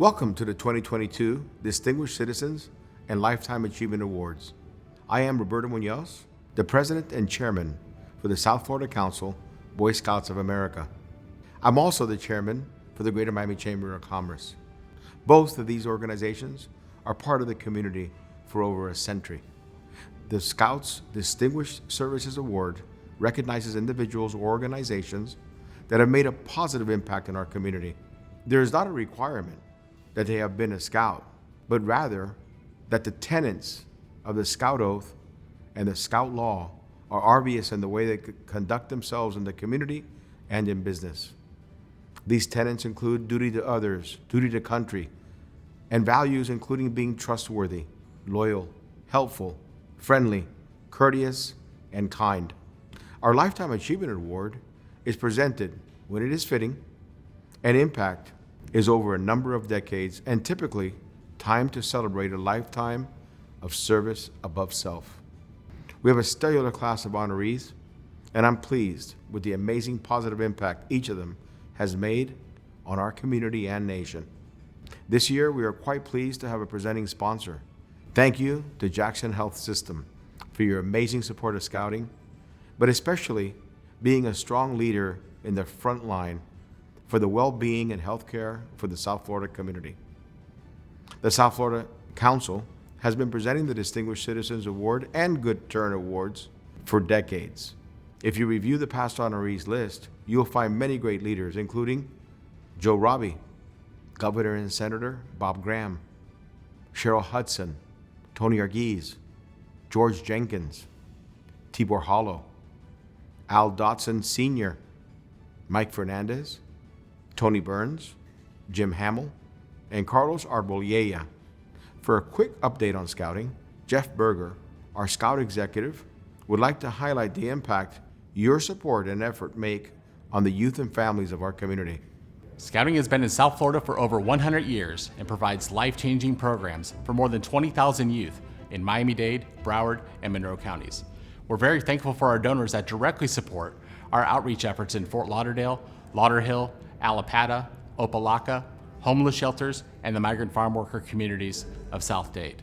Welcome to the 2022 Distinguished Citizens and Lifetime Achievement Awards. I am Roberto Muñoz, the President and Chairman for the South Florida Council, Boy Scouts of America. I'm also the Chairman for the Greater Miami Chamber of Commerce. Both of these organizations are part of the community for over a century. The Scouts Distinguished Services Award recognizes individuals or organizations that have made a positive impact in our community. There is not a requirement that they have been a Scout, but rather that the tenets of the Scout Oath and the Scout Law are obvious in the way they conduct themselves in the community and in business. These tenets include duty to others, duty to country, and values including being trustworthy, loyal, helpful, friendly, courteous, and kind. Our Lifetime Achievement Award is presented when it is fitting, and impact is over a number of decades and typically time to celebrate a lifetime of service above self. We have a stellar class of honorees, and I'm pleased with the amazing positive impact each of them has made on our community and nation. This year, we are quite pleased to have a presenting sponsor. Thank you to Jackson Health System for your amazing support of Scouting, but especially being a strong leader in the front line for the well-being and health care for the South Florida community. The South Florida Council has been presenting the Distinguished Citizens Award and Good Turn Awards for decades. If you review the past honorees list, you'll find many great leaders, including Joe Robbie, Governor and Senator Bob Graham, Cheryl Hudson, Tony Arguez, George Jenkins, Tibor Hollow, Al Dotson Sr., Mike Fernandez, Tony Burns, Jim Hamill, and Carlos Arbolella. For a quick update on Scouting, Jeff Berger, our Scout executive, would like to highlight the impact your support and effort make on the youth and families of our community. Scouting has been in South Florida for over 100 years and provides life-changing programs for more than 20,000 youth in Miami-Dade, Broward, and Monroe counties. We're very thankful for our donors that directly support our outreach efforts in Fort Lauderdale, Lauderhill, Allapattah, Opelika, homeless shelters, and the migrant farm worker communities of South Dade.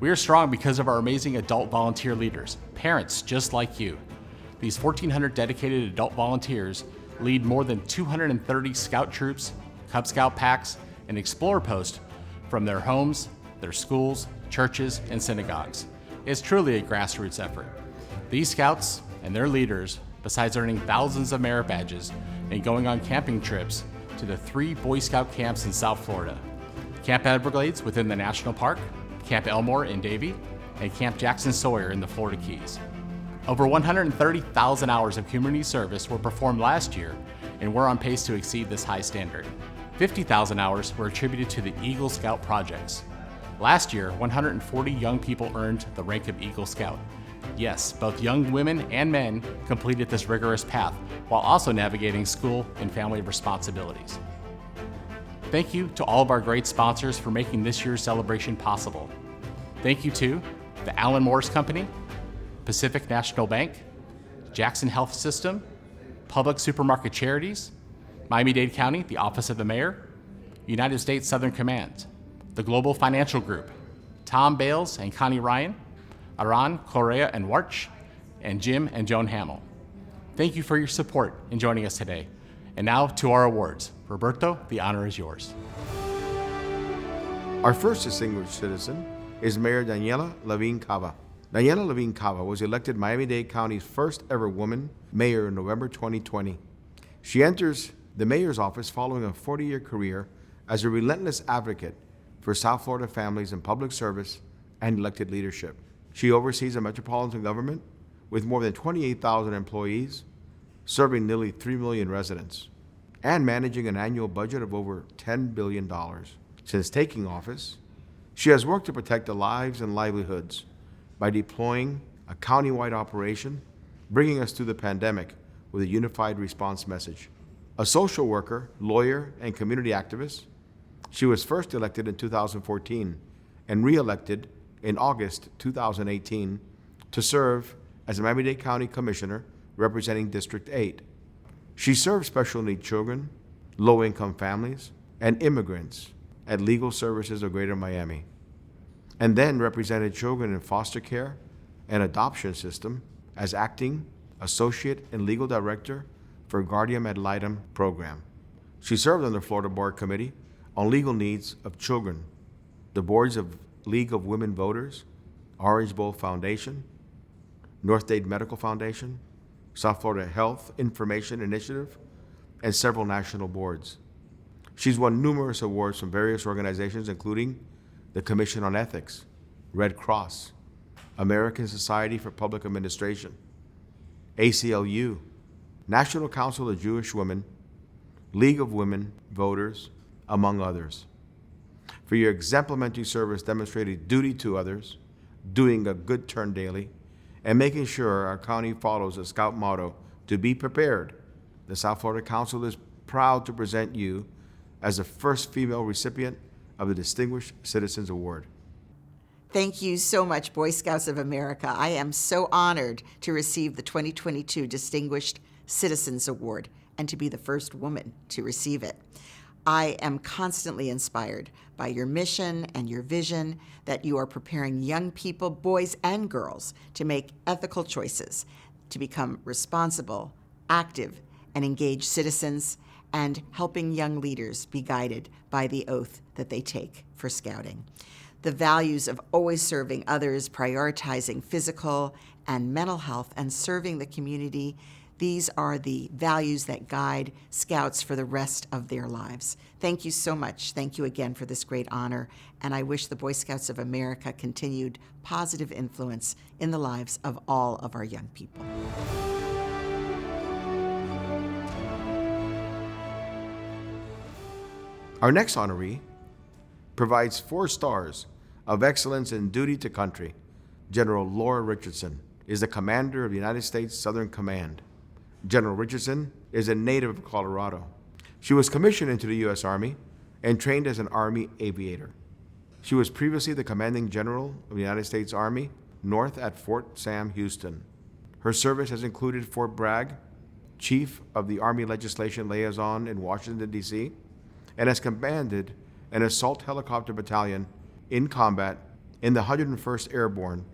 We are strong because of our amazing adult volunteer leaders, parents just like you. These 1,400 dedicated adult volunteers lead more than 230 Scout troops, Cub Scout packs, and Explorer posts from their homes, their schools, churches, and synagogues. It's truly a grassroots effort. These Scouts and their leaders, besides earning thousands of merit badges and going on camping trips to the 3 Boy Scout camps in South Florida: Camp Everglades within the National Park, Camp Elmore in Davie, and Camp Jackson Sawyer in the Florida Keys. Over 130,000 hours of community service were performed last year, and we're on pace to exceed this high standard. 50,000 hours were attributed to the Eagle Scout projects. Last year, 140 young people earned the rank of Eagle Scout. Yes, both young women and men completed this rigorous path while also navigating school and family responsibilities. Thank you to all of our great sponsors for making this year's celebration possible. Thank you to the Allen Morris Company, Pacific National Bank, Jackson Health System, Public Supermarket Charities, Miami-Dade County, the Office of the Mayor, United States Southern Command, the Global Financial Group, Tom Bales and Connie Ryan, Aran, Correa, and Warch, and Jim and Joan Hamill. Thank you for your support in joining us today. And now to our awards. Roberto, the honor is yours. Our first distinguished citizen is Mayor Daniella Levine Cava. Daniella Levine Cava was elected Miami-Dade County's first ever woman mayor in November 2020. She enters the mayor's office following a 40-year career as a relentless advocate for South Florida families in public service and elected leadership. She oversees a metropolitan government with more than 28,000 employees, serving nearly 3 million residents, and managing an annual budget of over $10 billion. Since taking office, she has worked to protect the lives and livelihoods by deploying a county-wide operation, bringing us through the pandemic with a unified response message. A social worker, lawyer, and community activist, she was first elected in 2014 and re-elected in August 2018 to serve as a Miami-Dade County Commissioner representing District 8. She serves special needs children, low-income families, and immigrants at Legal Services of Greater Miami, and then represented children in foster care and adoption system as acting associate and legal director for Guardian Ad Litem program. She served on the Florida Board Committee on Legal Needs of Children, the boards of League of Women Voters, Orange Bowl Foundation, North Dade Medical Foundation, South Florida Health Information Initiative, and several national boards. She's won numerous awards from various organizations, including the Commission on Ethics, Red Cross, American Society for Public Administration, ACLU, National Council of Jewish Women, League of Women Voters, among others. For your exemplary service demonstrating duty to others, doing a good turn daily, and making sure our county follows the Scout motto, to be prepared, the South Florida Council is proud to present you as the first female recipient of the Distinguished Citizens Award. Thank you so much, Boy Scouts of America. I am so honored to receive the 2022 Distinguished Citizens Award and to be the first woman to receive it. I am constantly inspired by your mission and your vision that you are preparing young people, boys and girls, to make ethical choices, to become responsible, active, and engaged citizens, and helping young leaders be guided by the oath that they take for Scouting. The values of always serving others, prioritizing physical and mental health, and serving the community, these are the values that guide Scouts for the rest of their lives. Thank you so much. Thank you again for this great honor, and I wish the Boy Scouts of America continued positive influence in the lives of all of our young people. Our next honoree provides 4 stars of excellence in duty to country. General Laura Richardson is the commander of the United States Southern Command. General Richardson is a native of Colorado. She was commissioned into the U.S. Army and trained as an Army aviator. She was previously the commanding general of the United States Army North at Fort Sam Houston. Her service has included Fort Bragg, Chief of the Army Legislation Liaison in Washington, D.C., and has commanded an assault helicopter battalion in combat in the 101st Airborne,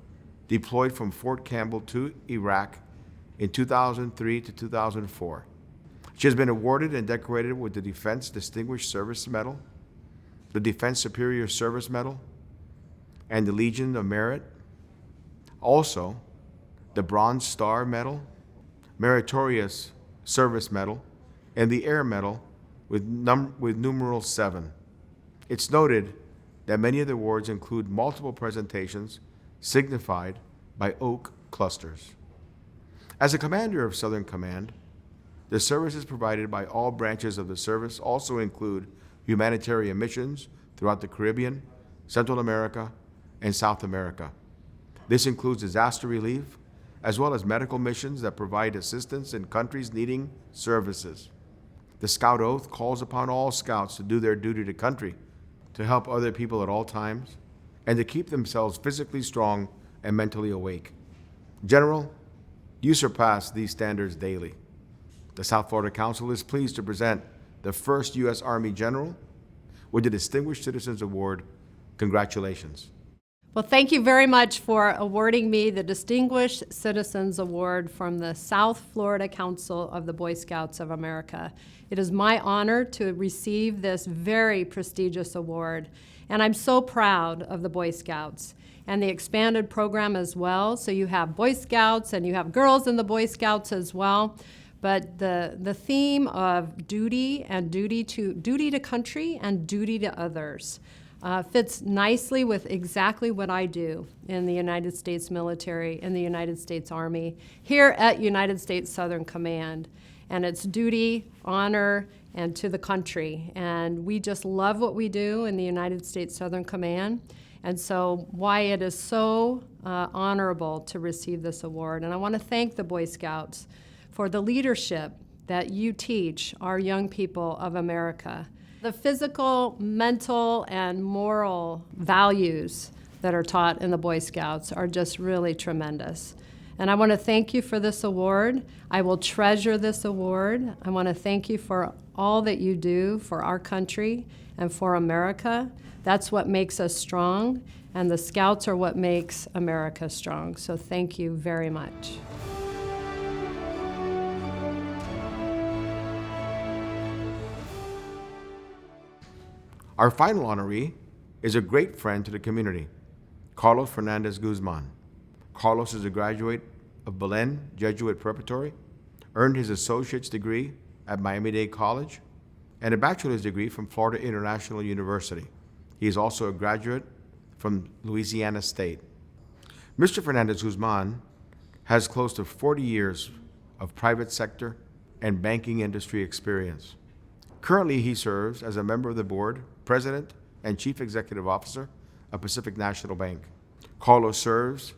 deployed from Fort Campbell to Iraq in 2003 to 2004. She has been awarded and decorated with the Defense Distinguished Service Medal, the Defense Superior Service Medal, and the Legion of Merit. Also, the Bronze Star Medal, Meritorious Service Medal, and the Air Medal with numeral 7. It's noted that many of the awards include multiple presentations signified by oak clusters. As a commander of Southern Command, the services provided by all branches of the service also include humanitarian missions throughout the Caribbean, Central America, and South America. This includes disaster relief, as well as medical missions that provide assistance in countries needing services. The Scout Oath calls upon all Scouts to do their duty to country, to help other people at all times, and to keep themselves physically strong and mentally awake. General, you surpass these standards daily. The South Florida Council is pleased to present the first U.S. Army General with the Distinguished Citizens Award. Congratulations. Well, thank you very much for awarding me the Distinguished Citizens Award from the South Florida Council of the Boy Scouts of America. It is my honor to receive this very prestigious award, and I'm so proud of the Boy Scouts and the expanded program as well. So you have Boy Scouts and you have girls in the Boy Scouts as well. But the theme of duty and duty to country and duty to others fits nicely with exactly what I do in the United States military, in the United States Army, here at United States Southern Command. And it's duty, honor, and to the country. And we just love what we do in the United States Southern Command. And so why it is so honorable to receive this award. And I want to thank the Boy Scouts for the leadership that you teach our young people of America. The physical, mental, and moral values that are taught in the Boy Scouts are just really tremendous. And I want to thank you for this award. I will treasure this award. I want to thank you for all that you do for our country and for America. That's what makes us strong, and the Scouts are what makes America strong. So thank you very much. Our final honoree is a great friend to the community, Carlos Fernandez-Guzman. Carlos is a graduate of Belen Jesuit Preparatory, earned his associate's degree at Miami-Dade College, and a bachelor's degree from Florida International University. He is also a graduate from Louisiana State. Mr. Fernandez-Guzman has close to 40 years of private sector and banking industry experience. Currently, he serves as a member of the board, president, and chief executive officer of Pacific National Bank. Carlos serves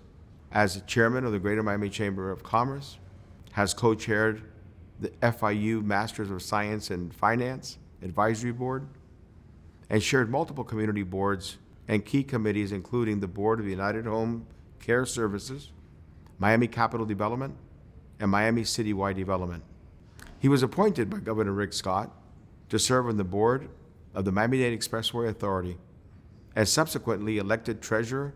as chairman of the Greater Miami Chamber of Commerce, has co-chaired the FIU Masters of Science and Finance Advisory Board, and chaired multiple community boards and key committees, including the Board of United Home Care Services, Miami Capital Development, and Miami Citywide Development. He was appointed by Governor Rick Scott to serve on the board of the Miami-Dade Expressway Authority, and subsequently elected treasurer,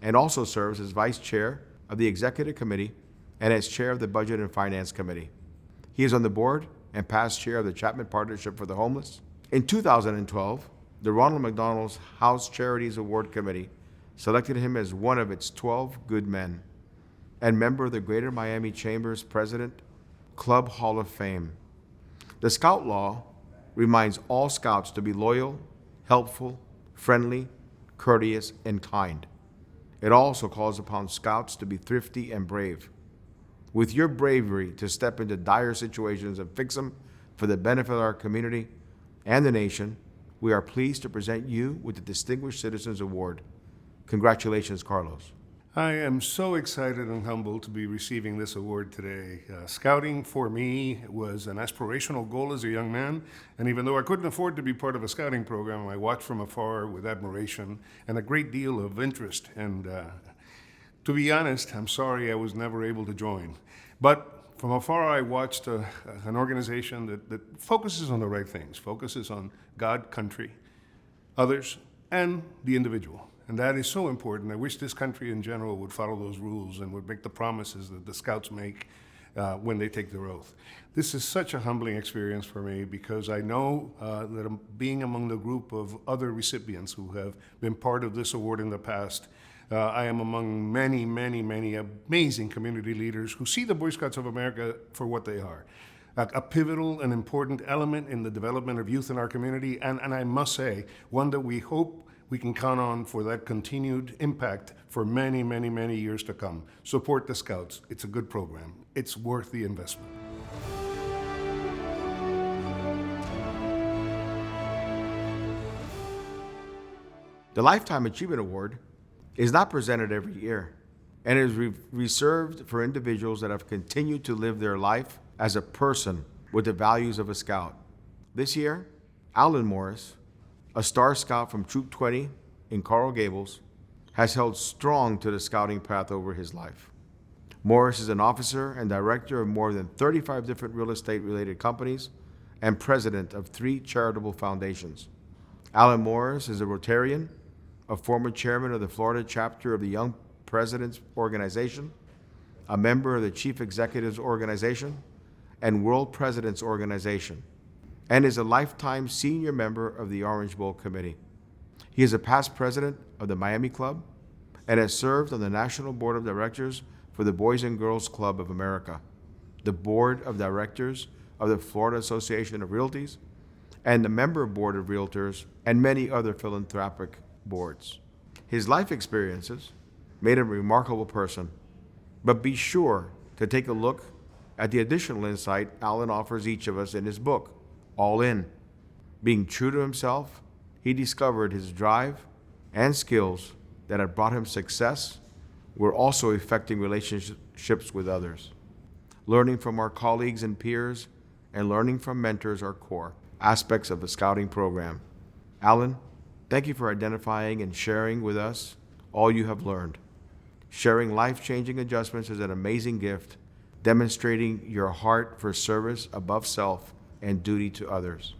and also serves as vice chair of the executive committee and as chair of the Budget and Finance Committee. He is on the board and past chair of the Chapman Partnership for the Homeless. In 2012, the Ronald McDonald's House Charities Award Committee selected him as one of its 12 good men and member of the Greater Miami Chamber's President Club Hall of Fame. The Scout Law reminds all Scouts to be loyal, helpful, friendly, courteous, and kind. It also calls upon Scouts to be thrifty and brave. With your bravery to step into dire situations and fix them for the benefit of our community and the nation, we are pleased to present you with the Distinguished Citizens Award. Congratulations, Carlos. I am so excited and humbled to be receiving this award today. Scouting for me was an aspirational goal as a young man, and even though I couldn't afford to be part of a scouting program, I watched from afar with admiration and a great deal of interest. And to be honest, I'm sorry I was never able to join. But from afar, I watched an organization that focuses on the right things, focuses on God, country, others, and the individual. And that is so important. I wish this country in general would follow those rules and would make the promises that the Scouts make when they take their oath. This is such a humbling experience for me because I know that I'm being among the group of other recipients who have been part of this award in the past. I am among many, many, many amazing community leaders who see the Boy Scouts of America for what they are. A pivotal and important element in the development of youth in our community, and I must say, one that we hope we can count on for that continued impact for many, many, many years to come. Support the Scouts. It's a good program. It's worth the investment. The Lifetime Achievement Award is not presented every year and is reserved for individuals that have continued to live their life as a person with the values of a Scout. This year, Alan Morris, a Star Scout from Troop 20 in Coral Gables, has held strong to the scouting path over his life. Morris is an officer and director of more than 35 different real estate-related companies and president of 3 charitable foundations. Alan Morris is a Rotarian, a former chairman of the Florida chapter of the Young Presidents Organization, a member of the Chief Executives Organization and World Presidents Organization, and is a lifetime senior member of the Orange Bowl Committee. He is a past president of the Miami Club and has served on the National Board of Directors for the Boys and Girls Club of America, the Board of Directors of the Florida Association of Realtors, and the Member Board of Realtors, and many other philanthropic boards. His life experiences made him a remarkable person, but be sure to take a look at the additional insight Alan offers each of us in his book, All In. Being true to himself, he discovered his drive and skills that had brought him success were also affecting relationships with others. Learning from our colleagues and peers and learning from mentors are core aspects of the scouting program. Alan, thank you for identifying and sharing with us all you have learned. Sharing life-changing adjustments is an amazing gift, demonstrating your heart for service above self and duty to others.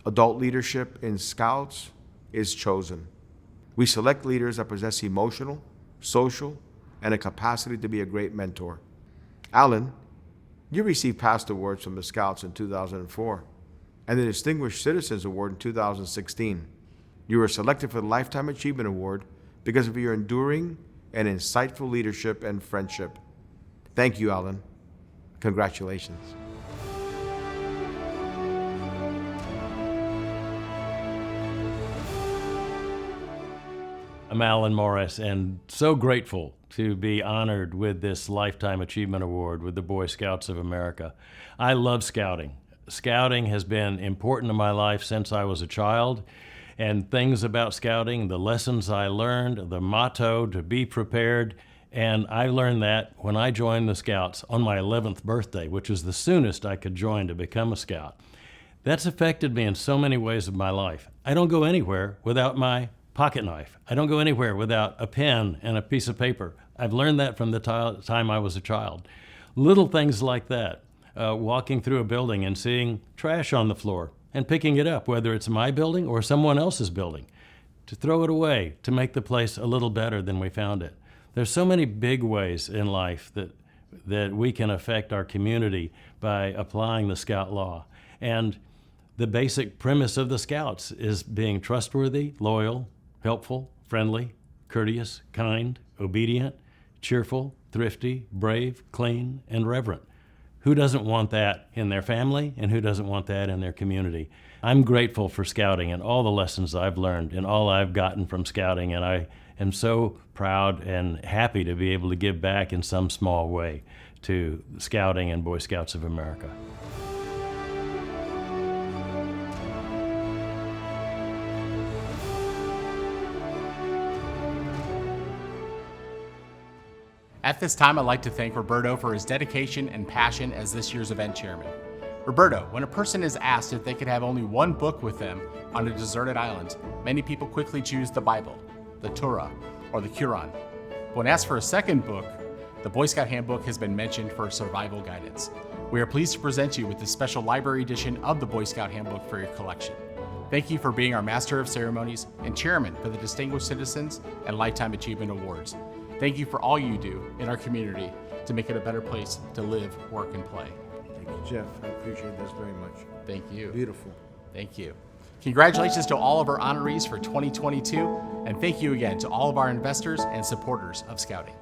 Adult leadership in Scouts is chosen. We select leaders that possess emotional, social, and a capacity to be a great mentor. Alan, you received past awards from the Scouts in 2004 and the Distinguished Citizens Award in 2016. You were selected for the Lifetime Achievement Award because of your enduring and insightful leadership and friendship. Thank you, Alan. Congratulations. I'm Alan Morris, and so grateful to be honored with this Lifetime Achievement Award with the Boy Scouts of America. I love scouting. Scouting has been important in my life since I was a child, and things about scouting, the lessons I learned, the motto to be prepared, and I learned that when I joined the Scouts on my 11th birthday, which is the soonest I could join to become a Scout. That's affected me in so many ways of my life. I don't go anywhere without my pocket knife. I don't go anywhere without a pen and a piece of paper. I've learned that from the time I was a child. Little things like that, walking through a building and seeing trash on the floor and picking it up, whether it's my building or someone else's building, to throw it away, to make the place a little better than we found it. There's so many big ways in life that we can affect our community by applying the Scout law. And the basic premise of the Scouts is being trustworthy, loyal, helpful, friendly, courteous, kind, obedient, cheerful, thrifty, brave, clean, and reverent. Who doesn't want that in their family, and who doesn't want that in their community? I'm grateful for Scouting and all the lessons I've learned and all I've gotten from Scouting, and I am so proud and happy to be able to give back in some small way to Scouting and Boy Scouts of America. At this time, I'd like to thank Roberto for his dedication and passion as this year's event chairman. Roberto, when a person is asked if they could have only one book with them on a deserted island, many people quickly choose the Bible, the Torah, or the Quran. When asked for a second book, the Boy Scout Handbook has been mentioned for survival guidance. We are pleased to present you with this special library edition of the Boy Scout Handbook for your collection. Thank you for being our Master of Ceremonies and Chairman for the Distinguished Citizens and Lifetime Achievement Awards. Thank you for all you do in our community to make it a better place to live, work, and play. Thank you, Jeff. I appreciate this very much. Thank you. Beautiful. Thank you. Congratulations to all of our honorees for 2022, and thank you again to all of our investors and supporters of Scouting.